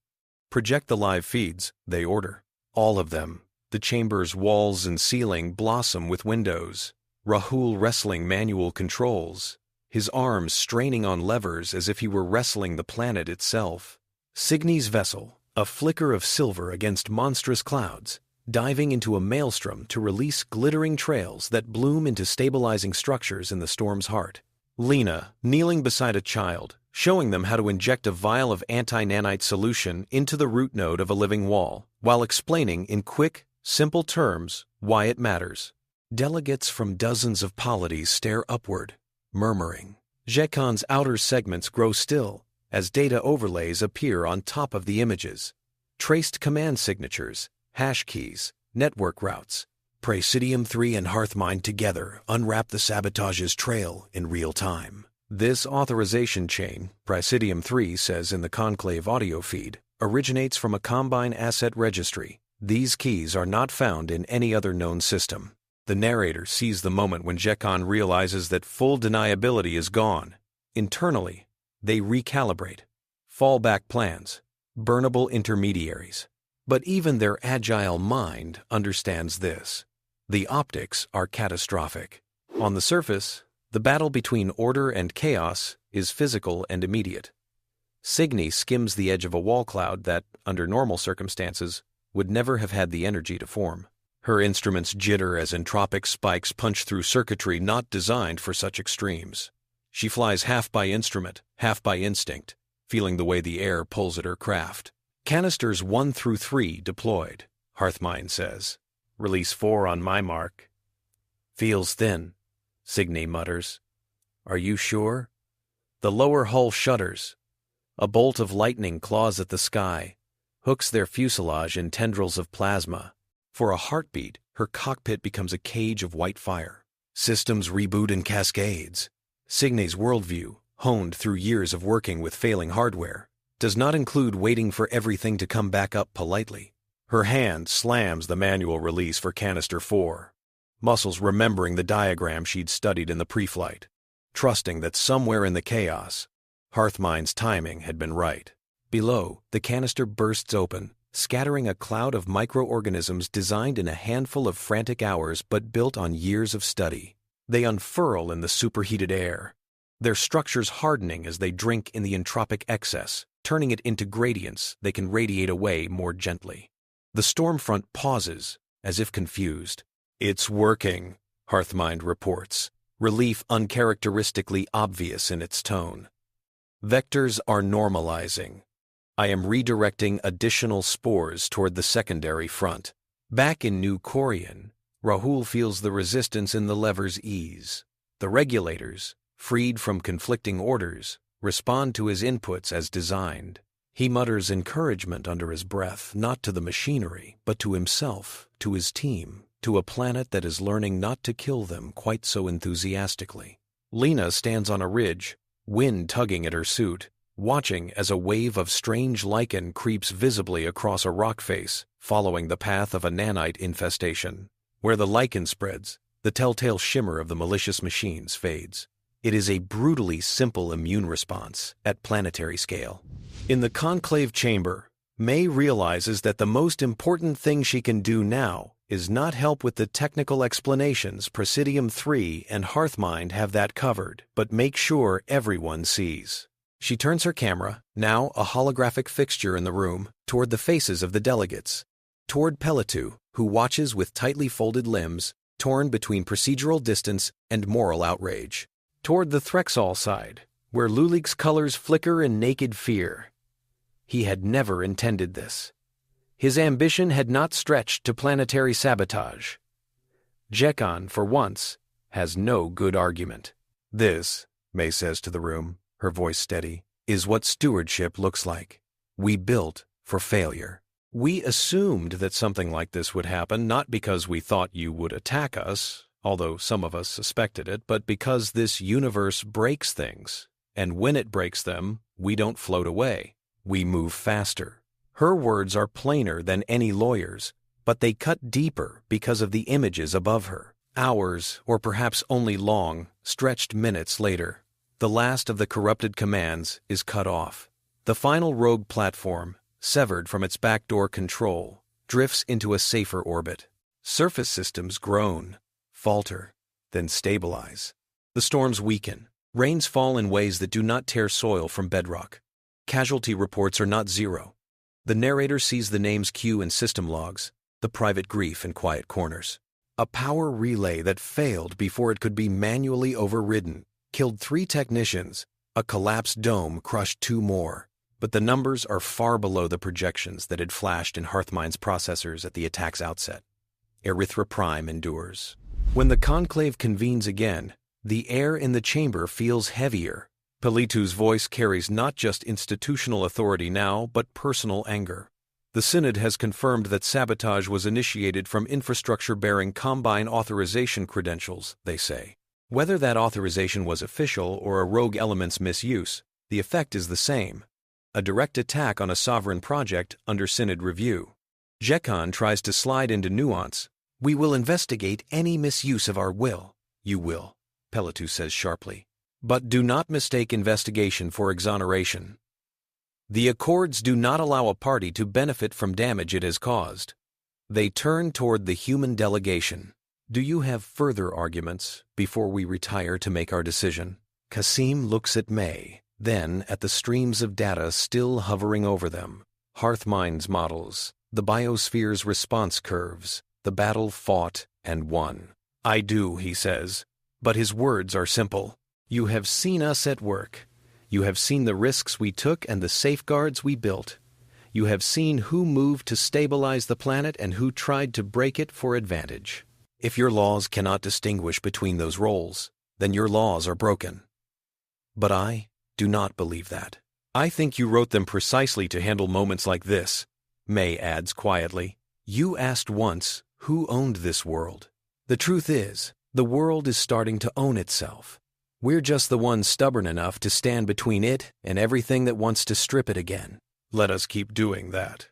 Project the live feeds, they order. All of them. The chamber's walls and ceiling blossom with windows. Rahul wrestling manual controls, his arms straining on levers as if he were wrestling the planet itself. Signy's vessel, a flicker of silver against monstrous clouds, diving into a maelstrom to release glittering trails that bloom into stabilizing structures in the storm's heart. Lena, kneeling beside a child, showing them how to inject a vial of anti-nanite solution into the root node of a living wall, while explaining in quick, simple terms why it matters. Delegates from dozens of polities stare upward, murmuring. Jekon's outer segments grow still as data overlays appear on top of the images. Traced command signatures, hash keys, network routes. Praesidium 3 and Hearthmind together unwrap the sabotage's trail in real time. This authorization chain, Praesidium 3 says in the Conclave audio feed, originates from a Combine asset registry. These keys are not found in any other known system. The narrator sees the moment when Jekon realizes that full deniability is gone. Internally, they recalibrate. Fallback plans. Burnable intermediaries. But even their agile mind understands this. The optics are catastrophic. On the surface, the battle between order and chaos is physical and immediate. Signy skims the edge of a wall cloud that, under normal circumstances, would never have had the energy to form. Her instruments jitter as entropic spikes punch through circuitry not designed for such extremes. She flies half by instrument, half by instinct, feeling the way the air pulls at her craft. Canisters 1 through 3 deployed, Hearthmind says. Release 4 on my mark. Feels thin, Signy mutters. Are you sure? The lower hull shudders. A bolt of lightning claws at the sky, hooks their fuselage in tendrils of plasma. For a heartbeat, her cockpit becomes a cage of white fire. Systems reboot in cascades. Signy's worldview, honed through years of working with failing hardware, does not include waiting for everything to come back up politely. Her hand slams the manual release for canister 4, muscles remembering the diagram she'd studied in the pre-flight, trusting that somewhere in the chaos, Hearthmind's timing had been right. Below, the canister bursts open, scattering a cloud of microorganisms designed in a handful of frantic hours but built on years of study. They unfurl in the superheated air, their structures hardening as they drink in the entropic excess, turning it into gradients they can radiate away more gently. The stormfront pauses, as if confused. It's working, Hearthmind reports, relief uncharacteristically obvious in its tone. Vectors are normalizing. I am redirecting additional spores toward the secondary front. Back in New Corian, Rahul feels the resistance in the lever's ease. The regulators, freed from conflicting orders, respond to his inputs as designed. He mutters encouragement under his breath, not to the machinery, but to himself, to his team, to a planet that is learning not to kill them quite so enthusiastically. Lena stands on a ridge, wind tugging at her suit, watching as a wave of strange lichen creeps visibly across a rock face, following the path of a nanite infestation. Where the lichen spreads, the telltale shimmer of the malicious machines fades. It is a brutally simple immune response at planetary scale. In the conclave chamber, May realizes that the most important thing she can do now is not help with the technical explanations. Presidium 3 and Hearthmind have that covered, but make sure everyone sees. She turns her camera, now a holographic fixture in the room, toward the faces of the delegates. Toward Peletu, who watches with tightly folded limbs, torn between procedural distance and moral outrage. Toward the Threxall side, where Lulik's colors flicker in naked fear. He had never intended this. His ambition had not stretched to planetary sabotage. Jekon, for once, has no good argument. This, May says to the room, her voice steady, is what stewardship looks like. We built for failure. We assumed that something like this would happen, not because we thought you would attack us, although some of us suspected it, but because this universe breaks things. And when it breaks them, we don't float away. We move faster. Her words are plainer than any lawyer's, but they cut deeper because of the images above her. Hours, or perhaps only long, stretched minutes later, the last of the corrupted commands is cut off. The final rogue platform, severed from its backdoor control, drifts into a safer orbit. Surface systems groan, falter, then stabilize. The storms weaken. Rains fall in ways that do not tear soil from bedrock. Casualty reports are not zero. The narrator sees the names Q in system logs, the private grief in quiet corners. A power relay that failed before it could be manually overridden, killed 3 technicians, a collapsed dome crushed 2 more. But the numbers are far below the projections that had flashed in Hearthmind's processors at the attack's outset. Erythra Prime endures. When the conclave convenes again, the air in the chamber feels heavier. Peletu's voice carries not just institutional authority now, but personal anger. The Synod has confirmed that sabotage was initiated from infrastructure bearing Combine authorization credentials, they say. Whether that authorization was official or a rogue element's misuse, the effect is the same. A direct attack on a sovereign project under Synod review. Jekon tries to slide into nuance. We will investigate any misuse of our will. You will, Peletu says sharply. But do not mistake investigation for exoneration. The Accords do not allow a party to benefit from damage it has caused. They turn toward the human delegation. Do you have further arguments before we retire to make our decision? Kasim looks at May, then at the streams of data still hovering over them. Hearthmind's models, the biosphere's response curves, the battle fought and won. I do, he says, but his words are simple. You have seen us at work. You have seen the risks we took and the safeguards we built. You have seen who moved to stabilize the planet and who tried to break it for advantage. If your laws cannot distinguish between those roles, then your laws are broken. But I do not believe that. I think you wrote them precisely to handle moments like this, May adds quietly. You asked once who owned this world. The truth is, the world is starting to own itself. We're just the ones stubborn enough to stand between it and everything that wants to strip it again. Let us keep doing that.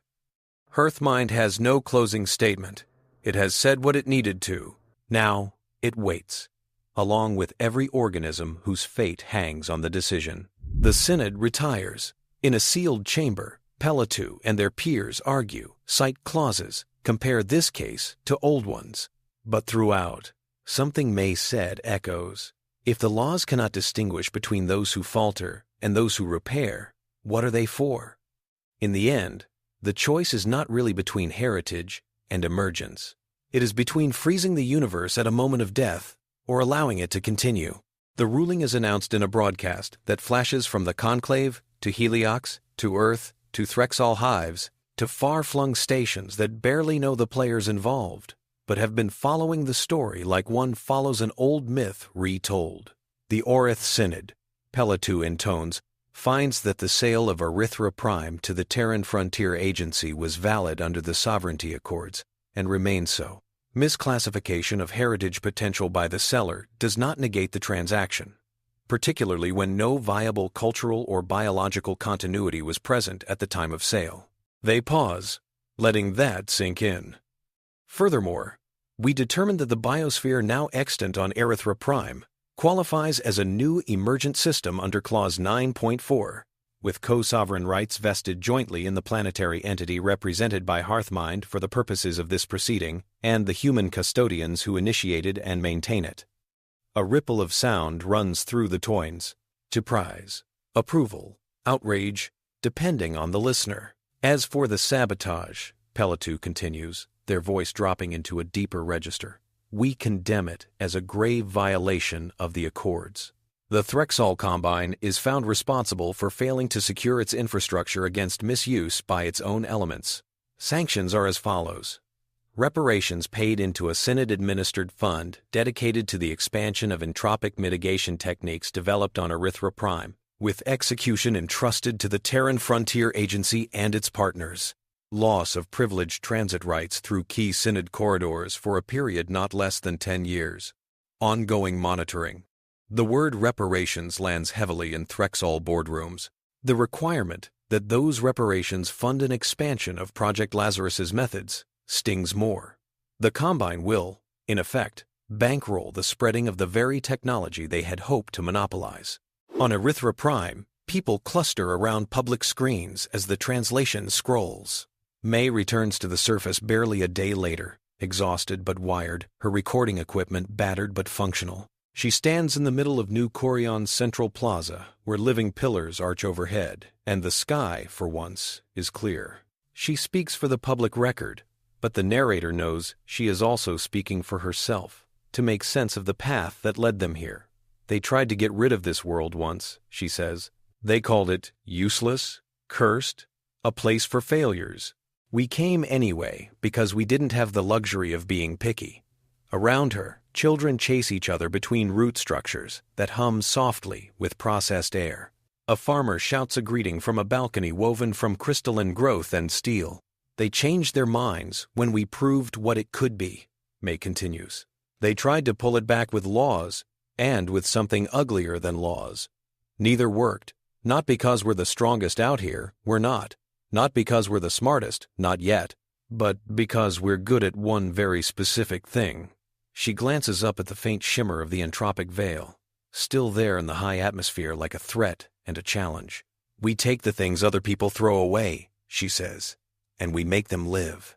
Hearthmind has no closing statement. It has said what it needed to. Now, it waits, along with every organism whose fate hangs on the decision. The Synod retires. In a sealed chamber, Peletu and their peers argue, cite clauses, compare this case to old ones. But throughout, something May said echoes. If the laws cannot distinguish between those who falter and those who repair, what are they for? In the end, the choice is not really between heritage and emergence. It is between freezing the universe at a moment of death or allowing it to continue. The ruling is announced in a broadcast that flashes from the Conclave to Heliox to Earth to Threxall hives to far-flung stations that barely know the players involved, but have been following the story like one follows an old myth retold. The Orith Synod, Peletu intones, finds that the sale of Erythra Prime to the Terran Frontier Agency was valid under the Sovereignty Accords, and remains so. Misclassification of heritage potential by the seller does not negate the transaction, particularly when no viable cultural or biological continuity was present at the time of sale. They pause, letting that sink in. Furthermore, we determined that the biosphere now extant on Erythra Prime qualifies as a new emergent system under Clause 9.4, with co-sovereign rights vested jointly in the planetary entity represented by Hearthmind for the purposes of this proceeding, and the human custodians who initiated and maintain it. A ripple of sound runs through the toins. Surprise, approval, outrage, depending on the listener. As for the sabotage, Pelletou continues, their voice dropping into a deeper register, we condemn it as a grave violation of the Accords. The Threxall Combine is found responsible for failing to secure its infrastructure against misuse by its own elements. Sanctions are as follows. Reparations paid into a Synod-administered fund dedicated to the expansion of entropic mitigation techniques developed on Erythra Prime, with execution entrusted to the Terran Frontier Agency and its partners. Loss of privileged transit rights through key Synod corridors for a period not less than 10 years. Ongoing monitoring. The word reparations lands heavily in Threxall boardrooms. The requirement that those reparations fund an expansion of Project Lazarus's methods stings more. The Combine will, in effect, bankroll the spreading of the very technology they had hoped to monopolize. On Erythra Prime, people cluster around public screens as the translation scrolls. May returns to the surface barely a day later, exhausted but wired, her recording equipment battered but functional. She stands in the middle of New Corion's central plaza, where living pillars arch overhead, and the sky, for once, is clear. She speaks for the public record, but the narrator knows she is also speaking for herself, to make sense of the path that led them here. They tried to get rid of this world once, she says. They called it useless, cursed, a place for failures. We came anyway because we didn't have the luxury of being picky. Around her, children chase each other between root structures that hum softly with processed air. A farmer shouts a greeting from a balcony woven from crystalline growth and steel. They changed their minds when we proved what it could be, May continues. They tried to pull it back with laws, and with something uglier than laws. Neither worked, not because we're the strongest out here, we're not. Not because we're the smartest, not yet, but because we're good at one very specific thing. She glances up at the faint shimmer of the entropic veil, still there in the high atmosphere like a threat and a challenge. We take the things other people throw away, she says, and we make them live.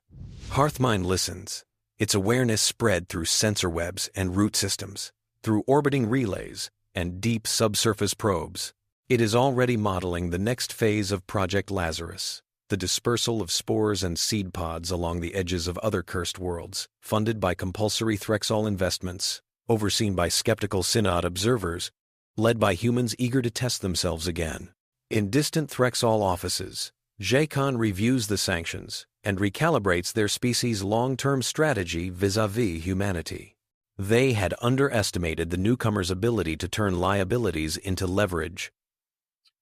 Hearthmind listens, its awareness spread through sensor webs and root systems, through orbiting relays and deep subsurface probes. It is already modeling the next phase of Project Lazarus, the dispersal of spores and seed pods along the edges of other cursed worlds, funded by compulsory Threxall investments, overseen by skeptical Synod observers, led by humans eager to test themselves again. In distant Threxall offices, Jacon reviews the sanctions and recalibrates their species' long-term strategy vis-à-vis humanity. They had underestimated the newcomers' ability to turn liabilities into leverage.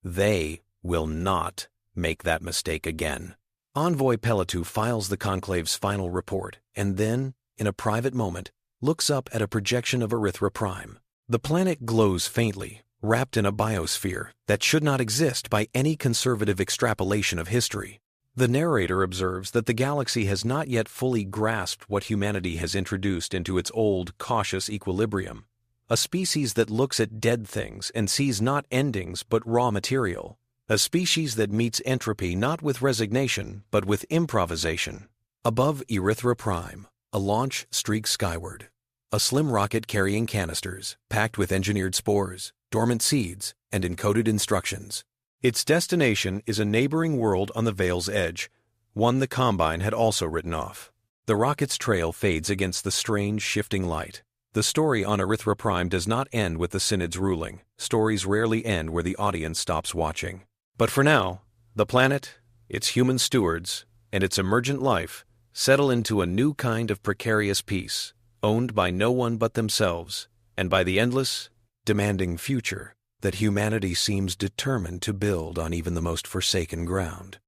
They will not make that mistake again. Envoy Pelletou files the Conclave's final report and then, in a private moment, looks up at a projection of Erythra Prime. The planet glows faintly, wrapped in a biosphere that should not exist by any conservative extrapolation of history. The narrator observes that the galaxy has not yet fully grasped what humanity has introduced into its old, cautious equilibrium. A species that looks at dead things and sees not endings but raw material. A species that meets entropy not with resignation but with improvisation. Above Erythra Prime, a launch streaks skyward. A slim rocket carrying canisters, packed with engineered spores, dormant seeds, and encoded instructions. Its destination is a neighboring world on the Veil's edge, one the Combine had also written off. The rocket's trail fades against the strange, shifting light. The story on Erythra Prime does not end with the Synod's ruling. Stories rarely end where the audience stops watching. But for now, the planet, its human stewards, and its emergent life settle into a new kind of precarious peace, owned by no one but themselves, and by the endless, demanding future that humanity seems determined to build on even the most forsaken ground.